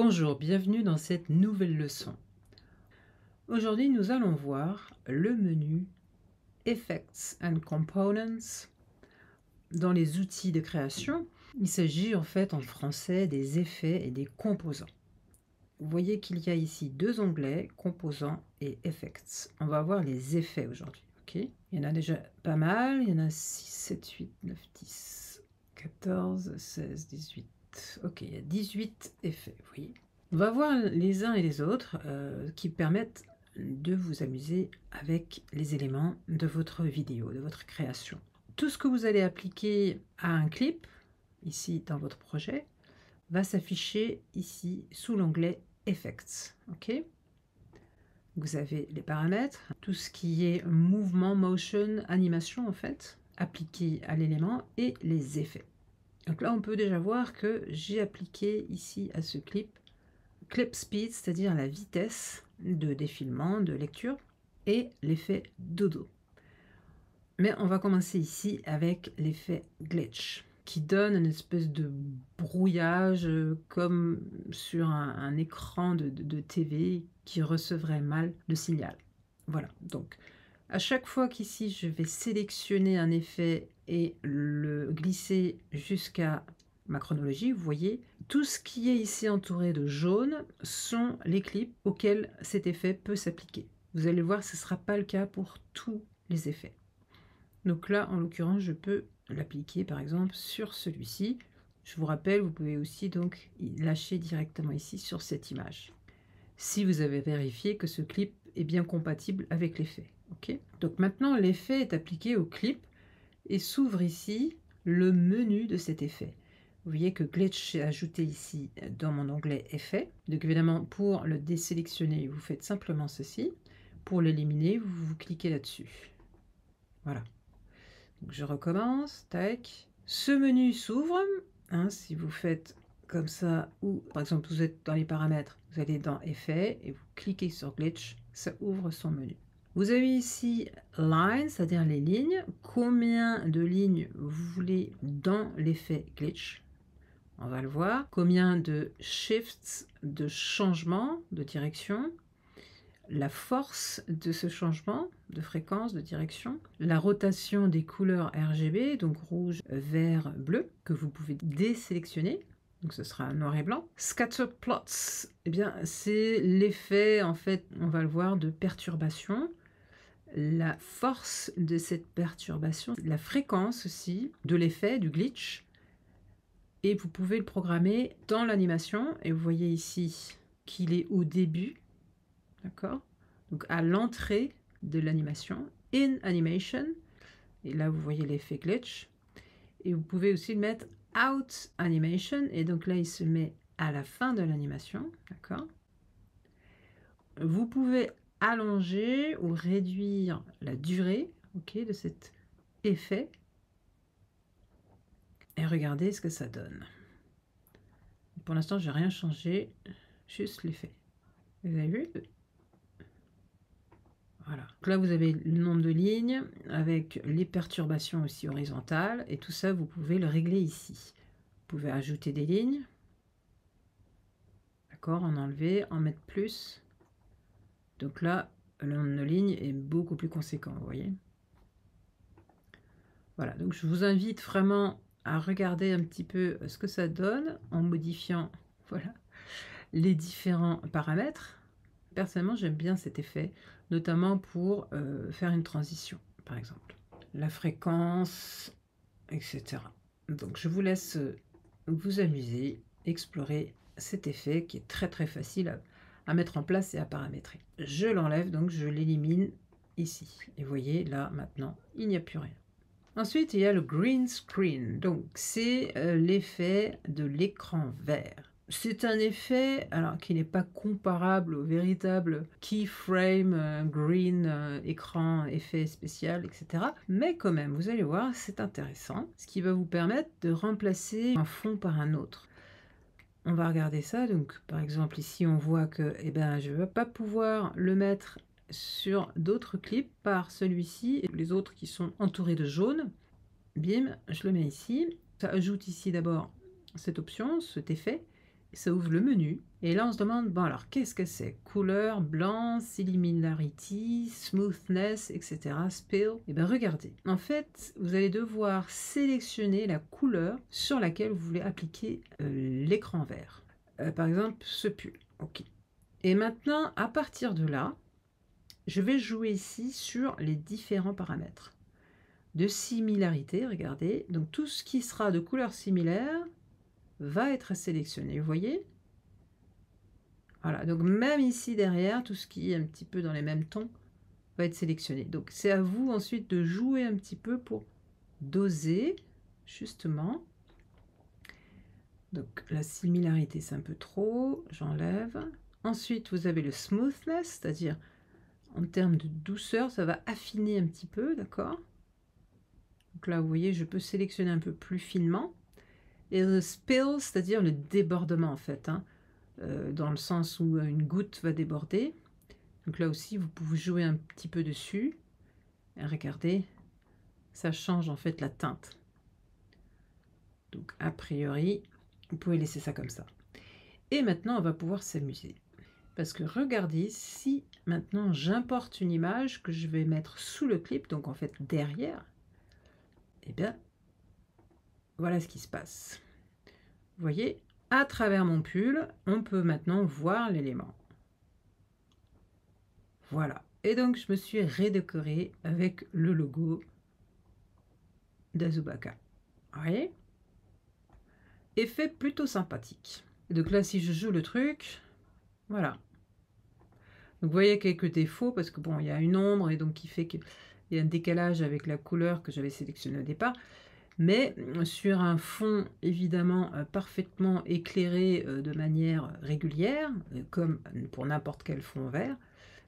Bonjour, bienvenue dans cette nouvelle leçon. Aujourd'hui, nous allons voir le menu Effects and Components dans les outils de création. Il s'agit en fait en français des effets et des composants. Vous voyez qu'il y a ici deux onglets, composants et effects. On va voir les effets aujourd'hui. Ok, il y en a déjà pas mal, il y en a 6, 7, 8, 9, 10, 14, 16, 18. Ok, il y a 18 effets, vous voyez. On va voir les uns et les autres qui permettent de vous amuser avec les éléments de votre vidéo, de votre création. Tout ce que vous allez appliquer à un clip, ici dans votre projet, va s'afficher ici sous l'onglet Effects. Ok, vous avez les paramètres, tout ce qui est mouvement, motion, animation en fait, appliqué à l'élément et les effets. Donc là, on peut déjà voir que j'ai appliqué ici à ce clip speed, c'est-à-dire la vitesse de défilement, de lecture, et l'effet dodo. Mais on va commencer ici avec l'effet glitch, qui donne une espèce de brouillage comme sur un écran de TV qui recevrait mal le signal. Voilà, donc à chaque fois qu'ici je vais sélectionner un effet et le glisser jusqu'à ma chronologie, vous voyez, tout ce qui est ici entouré de jaune sont les clips auxquels cet effet peut s'appliquer. Vous allez voir, ce ne sera pas le cas pour tous les effets. Donc là, en l'occurrence, je peux l'appliquer par exemple sur celui-ci. Je vous rappelle, vous pouvez aussi donc lâcher directement ici sur cette image, si vous avez vérifié que ce clip est bien compatible avec l'effet. Ok, donc maintenant, l'effet est appliqué au clip et s'ouvre ici le menu de cet effet. Vous voyez que Glitch est ajouté ici dans mon onglet Effet. Donc évidemment, pour le désélectionner, vous faites simplement ceci. Pour l'éliminer, vous cliquez là-dessus. Voilà. Donc je recommence. Tac. Ce menu s'ouvre. Si vous faites comme ça, ou par exemple vous êtes dans les paramètres, vous allez dans Effet et vous cliquez sur Glitch, ça ouvre son menu. Vous avez ici Line, c'est-à-dire les lignes. Combien de lignes vous voulez dans l'effet Glitch? On va le voir. Combien de shifts, de changements de direction, la force de ce changement de fréquence, de direction, la rotation des couleurs RGB, donc rouge, vert, bleu, que vous pouvez désélectionner. Donc ce sera noir et blanc. Scatter plots, eh bien c'est l'effet, en fait, on va le voir, de perturbation. La force de cette perturbation, la fréquence aussi de l'effet, du glitch. Et vous pouvez le programmer dans l'animation. Et vous voyez ici qu'il est au début. D'accord? Donc à l'entrée de l'animation. In animation. Et là, vous voyez l'effet glitch. Et vous pouvez aussi le mettre out animation. Et donc là, il se met à la fin de l'animation. D'accord? Vous pouvez allonger ou réduire la durée, ok, de cet effet. Et regardez ce que ça donne. Pour l'instant, je n'ai rien changé, juste l'effet. Vous avez vu? Voilà. Donc là, vous avez le nombre de lignes avec les perturbations aussi horizontales. Et tout ça, vous pouvez le régler ici. Vous pouvez ajouter des lignes. D'accord, en enlever, en mettre plus. Donc là, le nombre de lignes est beaucoup plus conséquent, vous voyez. Voilà, donc je vous invite vraiment à regarder un petit peu ce que ça donne en modifiant, voilà, les différents paramètres. Personnellement, j'aime bien cet effet, notamment pour faire une transition, par exemple. La fréquence, etc. Donc je vous laisse vous amuser, explorer cet effet qui est très très facile à mettre en place et à paramétrer. Je l'enlève, donc je l'élimine ici. Et vous voyez, là, maintenant, il n'y a plus rien. Ensuite, il y a le green screen. Donc, c'est l'effet de l'écran vert. C'est un effet alors qui n'est pas comparable au véritable keyframe green écran effet spécial, etc. Mais quand même, vous allez voir, c'est intéressant, ce qui va vous permettre de remplacer un fond par un autre. On va regarder ça. Donc, par exemple, ici, on voit que je ne vais pas pouvoir le mettre sur d'autres clips par celui-ci et les autres qui sont entourés de jaune. Bim, je le mets ici. Ça ajoute ici d'abord cette option, cet effet, ça ouvre le menu. Et là, on se demande, bon alors, qu'est-ce que c'est? Couleur, blanc, similarity, smoothness, etc. Spill. Et bien, regardez. En fait, vous allez devoir sélectionner la couleur sur laquelle vous voulez appliquer l'écran vert. Par exemple, ce pull. OK. Et maintenant, à partir de là, je vais jouer ici sur les différents paramètres de similarité. Regardez. Donc, tout ce qui sera de couleur similaire va être sélectionné. Vous voyez? Voilà, donc même ici derrière, tout ce qui est un petit peu dans les mêmes tons va être sélectionné. Donc c'est à vous ensuite de jouer un petit peu pour doser, justement. Donc la similarité, c'est un peu trop, j'enlève. Ensuite, vous avez le smoothness, c'est-à-dire en termes de douceur, ça va affiner un petit peu, d'accord? Donc là, vous voyez, je peux sélectionner un peu plus finement. Et le spill, c'est-à-dire le débordement, en fait, hein. Dans le sens où une goutte va déborder. Donc là aussi, vous pouvez jouer un petit peu dessus. Et regardez, ça change en fait la teinte. Donc a priori, vous pouvez laisser ça comme ça. Et maintenant, on va pouvoir s'amuser. Parce que regardez, si maintenant j'importe une image que je vais mettre sous le clip, donc en fait derrière, et bien, voilà ce qui se passe. Vous voyez, à travers mon pull, on peut maintenant voir l'élément. Voilà. Et donc, je me suis redécorée avec le logo d'Azubaka. Vous voyez? Effet plutôt sympathique. Et donc là, si je joue le truc, voilà. Donc vous voyez quelques défauts, parce que bon, il y a une ombre, et donc qui fait qu'il y a un décalage avec la couleur que j'avais sélectionnée au départ. Mais sur un fond évidemment parfaitement éclairé de manière régulière, comme pour n'importe quel fond vert,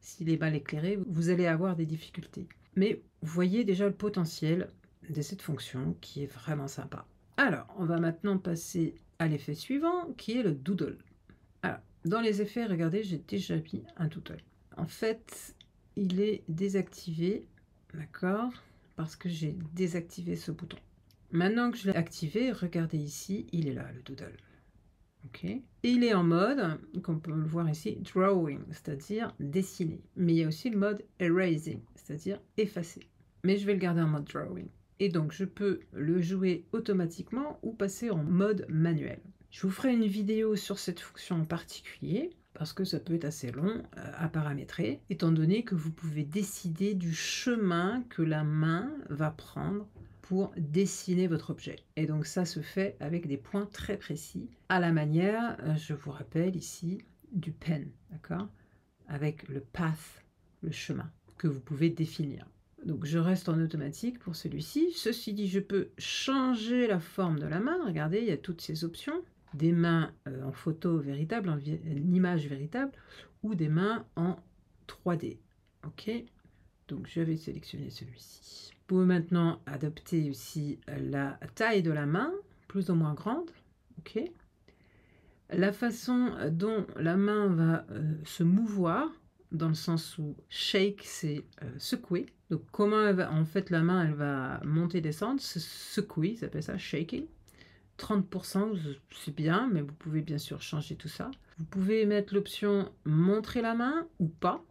s'il est mal éclairé, vous allez avoir des difficultés. Mais vous voyez déjà le potentiel de cette fonction qui est vraiment sympa. Alors, on va maintenant passer à l'effet suivant, qui est le doodle. Alors, dans les effets, regardez, j'ai déjà mis un doodle. En fait, il est désactivé, d'accord, parce que j'ai désactivé ce bouton. Maintenant que je l'ai activé, regardez ici, il est là, le doodle. Ok. Et il est en mode, comme on peut le voir ici, drawing, c'est-à-dire dessiner. Mais il y a aussi le mode erasing, c'est-à-dire effacer. Mais je vais le garder en mode drawing. Et donc, je peux le jouer automatiquement ou passer en mode manuel. Je vous ferai une vidéo sur cette fonction en particulier, parce que ça peut être assez long à paramétrer, étant donné que vous pouvez décider du chemin que la main va prendre pour dessiner votre objet. Et donc ça se fait avec des points très précis, à la manière, je vous rappelle ici, du pen, d'accord? Avec le path, le chemin, que vous pouvez définir. Donc je reste en automatique pour celui-ci. Ceci dit, je peux changer la forme de la main. Regardez, il y a toutes ces options. Des mains en photo véritable, en image véritable, ou des mains en 3D. Ok, donc je vais sélectionner celui-ci. Vous pouvez maintenant adapter aussi la taille de la main, plus ou moins grande. Ok, la façon dont la main va se mouvoir, dans le sens où shake, c'est secouer. Donc comment elle va, en fait la main elle va monter, descendre, se secouer, ça s'appelle ça shaking. 30%, c'est bien, mais vous pouvez bien sûr changer tout ça. Vous pouvez mettre l'option montrer la main ou pas.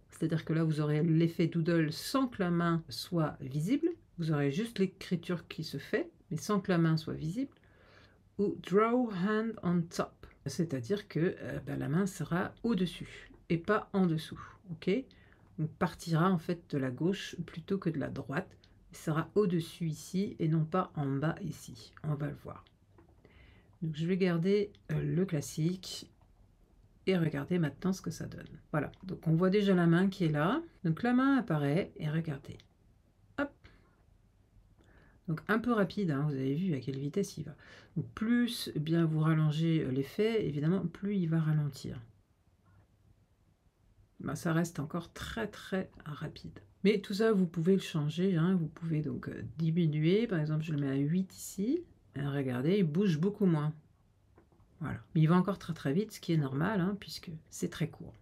C'est-à-dire que là, vous aurez l'effet doodle sans que la main soit visible. Vous aurez juste l'écriture qui se fait, mais sans que la main soit visible. Ou draw hand on top. C'est-à-dire que la main sera au-dessus et pas en dessous. Ok, donc partira en fait de la gauche plutôt que de la droite. Il sera au-dessus ici et non pas en bas ici. On va le voir. Donc je vais garder le classique et regardez maintenant ce que ça donne. Voilà, donc on voit déjà la main qui est là. Donc la main apparaît et regardez. Hop. Donc un peu rapide, hein, vous avez vu à quelle vitesse il va. Donc plus bien vous rallongez l'effet, évidemment, plus il va ralentir. Ben, ça reste encore très très rapide. Mais tout ça, vous pouvez le changer. Hein. Vous pouvez donc diminuer. Par exemple, je le mets à 8 ici. Et regardez, il bouge beaucoup moins. Voilà. Mais il va encore très très vite, ce qui est normal, hein, puisque c'est très court.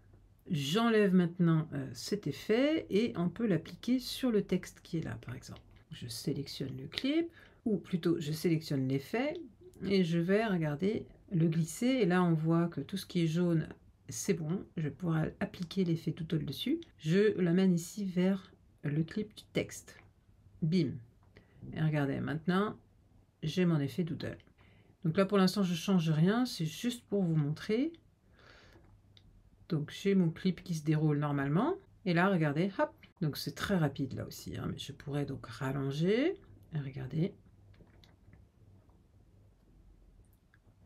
J'enlève maintenant cet effet et on peut l'appliquer sur le texte qui est là, par exemple. Je sélectionne le clip, ou plutôt je sélectionne l'effet, et je vais regarder le glisser. Et là, on voit que tout ce qui est jaune, c'est bon. Je pourrais appliquer l'effet doodle dessus. Je l'amène ici vers le clip du texte. Bim. Et regardez, maintenant, j'ai mon effet doodle. Donc là, pour l'instant, je ne change rien. C'est juste pour vous montrer. Donc, j'ai mon clip qui se déroule normalement. Et là, regardez, hop. Donc, c'est très rapide là aussi. Hein, mais je pourrais donc rallonger. Et regardez.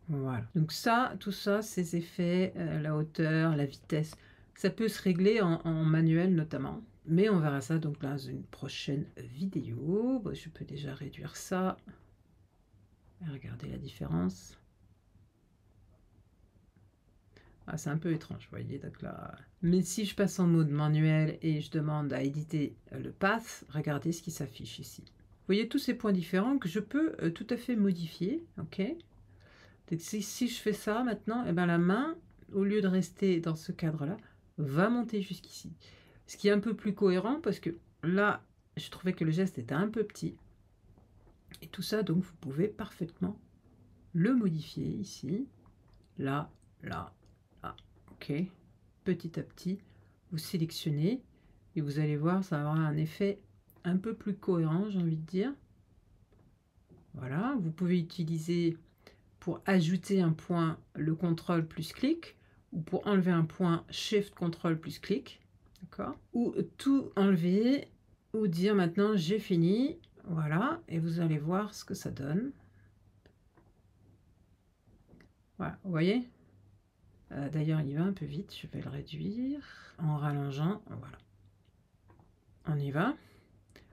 Voilà. Donc ça, tout ça, ces effets, la hauteur, la vitesse, ça peut se régler en manuel notamment. Mais on verra ça donc dans une prochaine vidéo. Bon, je peux déjà réduire ça. Et regardez la différence. Ah, c'est un peu étrange, vous voyez, donc là... Mais si je passe en mode manuel et je demande à éditer le path, regardez ce qui s'affiche ici. Vous voyez tous ces points différents que je peux tout à fait modifier, ok? Donc si je fais ça maintenant, eh ben la main, au lieu de rester dans ce cadre-là, va monter jusqu'ici. Ce qui est un peu plus cohérent parce que là, je trouvais que le geste était un peu petit. Et tout ça, donc, vous pouvez parfaitement le modifier ici, là, là, là. Ok. Petit à petit, vous sélectionnez et vous allez voir, ça va avoir un effet un peu plus cohérent, j'ai envie de dire. Voilà, vous pouvez utiliser pour ajouter un point le CTRL plus clic, ou pour enlever un point Shift CTRL plus clic, d'accord? Ou tout enlever, ou dire maintenant j'ai fini, voilà, et vous allez voir ce que ça donne. Voilà, vous voyez? D'ailleurs, il va un peu vite, je vais le réduire en rallongeant, voilà. On y va.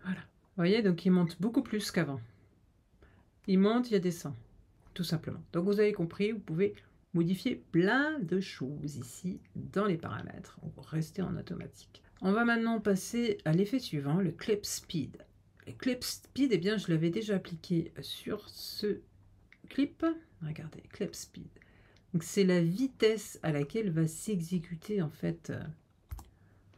Voilà. Vous voyez, donc il monte beaucoup plus qu'avant. Il monte, il descend, tout simplement. Donc vous avez compris, vous pouvez modifier plein de choses ici dans les paramètres pour rester en automatique. On va maintenant passer à l'effet suivant, le clip speed. Le clip speed, eh bien, je l'avais déjà appliqué sur ce clip. Regardez, clip speed. Donc c'est la vitesse à laquelle va s'exécuter en fait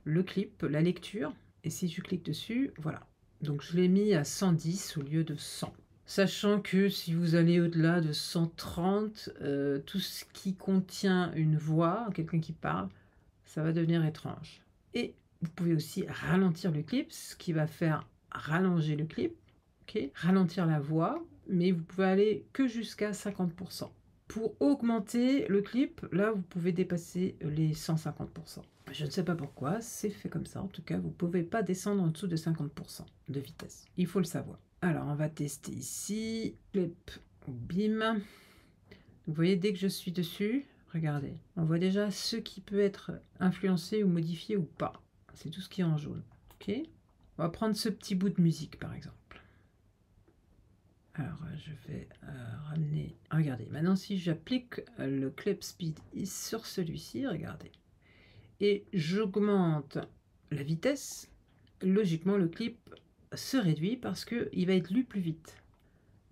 le clip, la lecture. Et si je clique dessus, voilà. Donc je l'ai mis à 110 au lieu de 100. Sachant que si vous allez au-delà de 130, tout ce qui contient une voix, quelqu'un qui parle, ça va devenir étrange. Et vous pouvez aussi ralentir le clip, ce qui va faire rallonger le clip, okay, ralentir la voix, mais vous pouvez aller que jusqu'à 50%. Pour augmenter le clip, là, vous pouvez dépasser les 150%. Je ne sais pas pourquoi, c'est fait comme ça. En tout cas, vous ne pouvez pas descendre en dessous de 50% de vitesse. Il faut le savoir. Alors, on va tester ici. Clip, bim. Vous voyez, dès que je suis dessus, regardez, on voit déjà ce qui peut être influencé ou modifié ou pas. C'est tout ce qui est en jaune. Ok. On va prendre ce petit bout de musique, par exemple. Alors, je vais ramener... Regardez, maintenant, si j'applique le clip speed sur celui-ci, regardez, et j'augmente la vitesse, logiquement, le clip se réduit parce qu'il va être lu plus vite.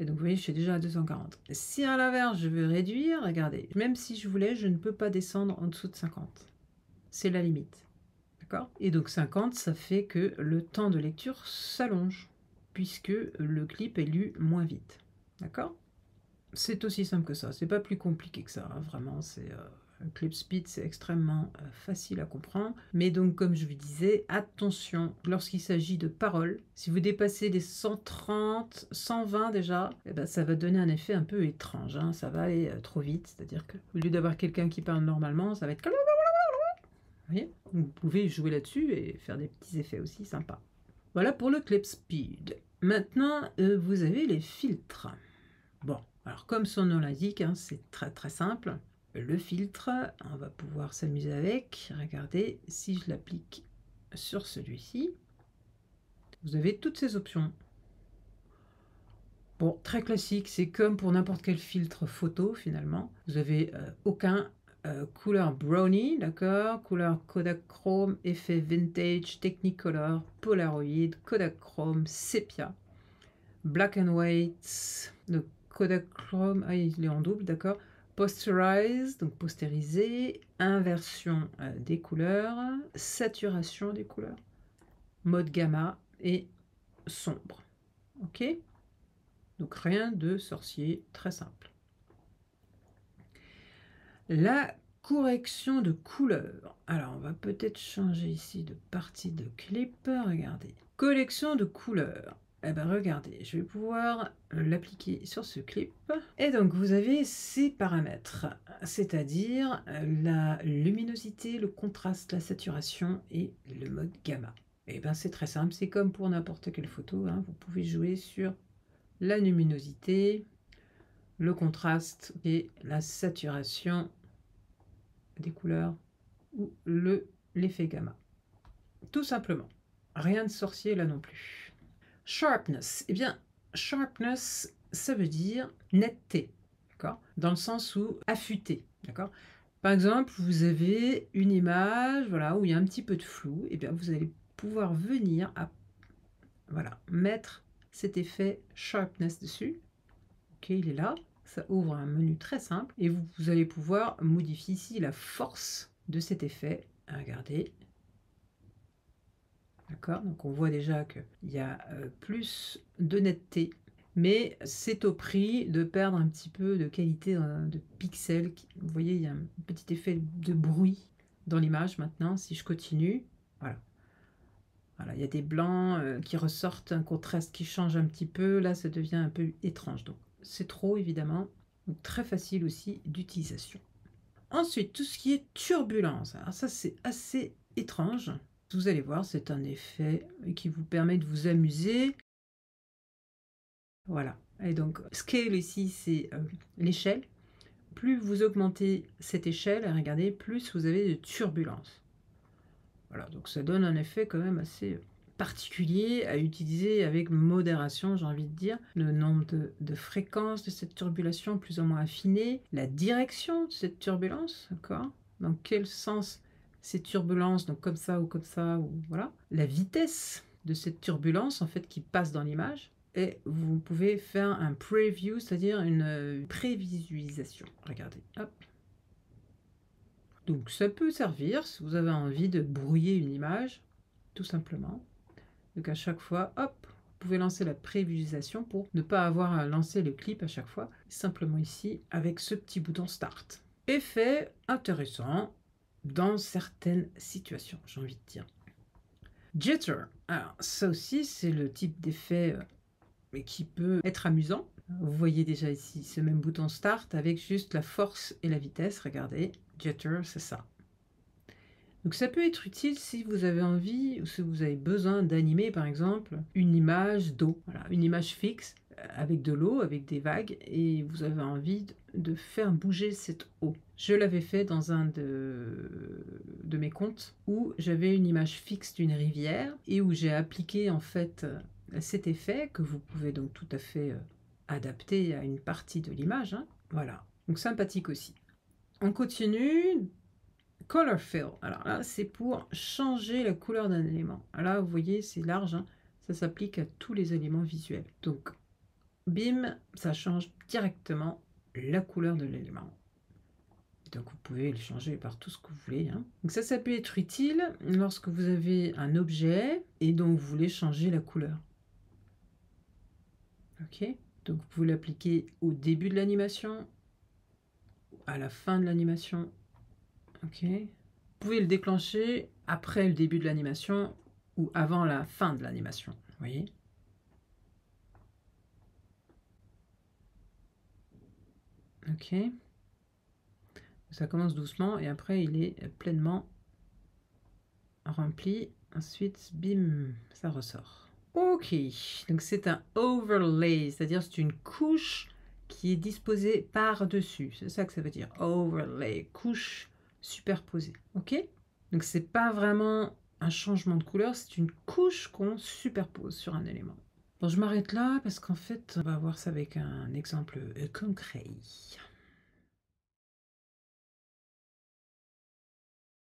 Et donc, vous voyez, je suis déjà à 240. Si à l'inverse, je veux réduire, regardez, même si je voulais, je ne peux pas descendre en dessous de 50. C'est la limite. D'accord? Et donc, 50, ça fait que le temps de lecture s'allonge, puisque le clip est lu moins vite. D'accord? C'est aussi simple que ça. C'est pas plus compliqué que ça. Hein. Vraiment, c'est... Clip speed, c'est extrêmement facile à comprendre. Mais donc, comme je vous disais, attention, lorsqu'il s'agit de paroles, si vous dépassez les 130, 120 déjà, eh ben, ça va donner un effet un peu étrange. Hein. Ça va aller trop vite. C'est-à-dire que au lieu d'avoir quelqu'un qui parle normalement, ça va être... Vous voyez? Vous pouvez jouer là-dessus et faire des petits effets aussi sympas. Voilà pour le clip speed. Maintenant, vous avez les filtres. Bon, alors comme son nom l'indique, hein, c'est très très simple. Le filtre, on va pouvoir s'amuser avec. Regardez, si je l'applique sur celui-ci, vous avez toutes ces options. Bon, très classique, c'est comme pour n'importe quel filtre photo finalement. Vous avez aucun couleur brownie, d'accord, couleur Kodachrome, effet vintage, Technicolor, Polaroid, Kodachrome, sépia, black and white, le Kodachrome, ah il est en double, d'accord. Posterize, donc postérisé, inversion des couleurs, saturation des couleurs, mode gamma et sombre. Ok? Donc rien de sorcier, très simple. La correction de couleur. Alors, on va peut-être changer ici de partie de clip. Regardez. Collection de couleurs. Eh bien, regardez, je vais pouvoir l'appliquer sur ce clip. Et donc, vous avez ces paramètres, c'est-à-dire la luminosité, le contraste, la saturation et le mode gamma. Et bien, c'est très simple, c'est comme pour n'importe quelle photo. Hein. Vous pouvez jouer sur la luminosité, le contraste et la saturation des couleurs ou l'effet gamma. Tout simplement. Rien de sorcier là non plus. Sharpness. Eh bien, sharpness, ça veut dire netteté, d'accord? Dans le sens où affûté, d'accord? Par exemple, vous avez une image, voilà, où il y a un petit peu de flou, et bien vous allez pouvoir venir à, voilà, mettre cet effet sharpness dessus. Ok, il est là. Ça ouvre un menu très simple et vous allez pouvoir modifier ici la force de cet effet. Regardez. D'accord, donc on voit déjà qu'il y a plus de netteté, mais c'est au prix de perdre un petit peu de qualité de pixels. Vous voyez, il y a un petit effet de bruit dans l'image maintenant. Si je continue, voilà. Voilà, il y a des blancs qui ressortent, un contraste qui change un petit peu. Là, ça devient un peu étrange. Donc, c'est trop, évidemment. Donc, très facile aussi d'utilisation. Ensuite, tout ce qui est turbulence. Alors ça, c'est assez étrange. Vous allez voir, c'est un effet qui vous permet de vous amuser. Voilà. Et donc, scale ici, c'est l'échelle. Plus vous augmentez cette échelle, regardez, plus vous avez de turbulence. Voilà, donc ça donne un effet quand même assez particulier à utiliser avec modération, j'ai envie de dire. Le nombre de fréquences de cette turbulation plus ou moins affiné, la direction de cette turbulence, d'accord? Dans quel sens ces turbulences, donc comme ça, ou voilà. La vitesse de cette turbulence, en fait, qui passe dans l'image. Et vous pouvez faire un preview, c'est-à-dire une prévisualisation. Regardez, hop. Donc ça peut servir si vous avez envie de brouiller une image, tout simplement. Donc à chaque fois, hop, vous pouvez lancer la prévisualisation pour ne pas avoir à lancer le clip à chaque fois. Simplement ici, avec ce petit bouton Start. Effet intéressant dans certaines situations, j'ai envie de dire. Jitter. Alors ça aussi, c'est le type d'effet qui peut être amusant. Vous voyez déjà ici ce même bouton Start avec juste la force et la vitesse. Regardez, Jitter, c'est ça. Donc ça peut être utile si vous avez envie ou si vous avez besoin d'animer par exemple une image d'eau, voilà, une image fixe avec de l'eau, avec des vagues, et vous avez envie de faire bouger cette eau. Je l'avais fait dans un de mes comptes où j'avais une image fixe d'une rivière et où j'ai appliqué en fait cet effet que vous pouvez donc tout à fait adapter à une partie de l'image. Hein. Voilà, donc sympathique aussi. On continue. Color fill, alors là c'est pour changer la couleur d'un élément. Là vous voyez c'est large, hein. Ça s'applique à tous les éléments visuels. Donc bim, ça change directement la couleur de l'élément. Donc vous pouvez le changer par tout ce que vous voulez. Hein. Donc ça peut être utile lorsque vous avez un objet et dont vous voulez changer la couleur. Ok, donc vous pouvez l'appliquer au début de l'animation, à la fin de l'animation. Ok. Vous pouvez le déclencher après le début de l'animation ou avant la fin de l'animation. Vous voyez? Ok. Ça commence doucement et après il est pleinement rempli. Ensuite, bim, ça ressort. Ok, donc c'est un overlay, c'est-à-dire c'est une couche qui est disposée par-dessus. C'est ça que ça veut dire, overlay, couche superposée. Ok? Donc c'est pas vraiment un changement de couleur, c'est une couche qu'on superpose sur un élément. Bon, je m'arrête là parce qu'en fait, on va voir ça avec un exemple concret.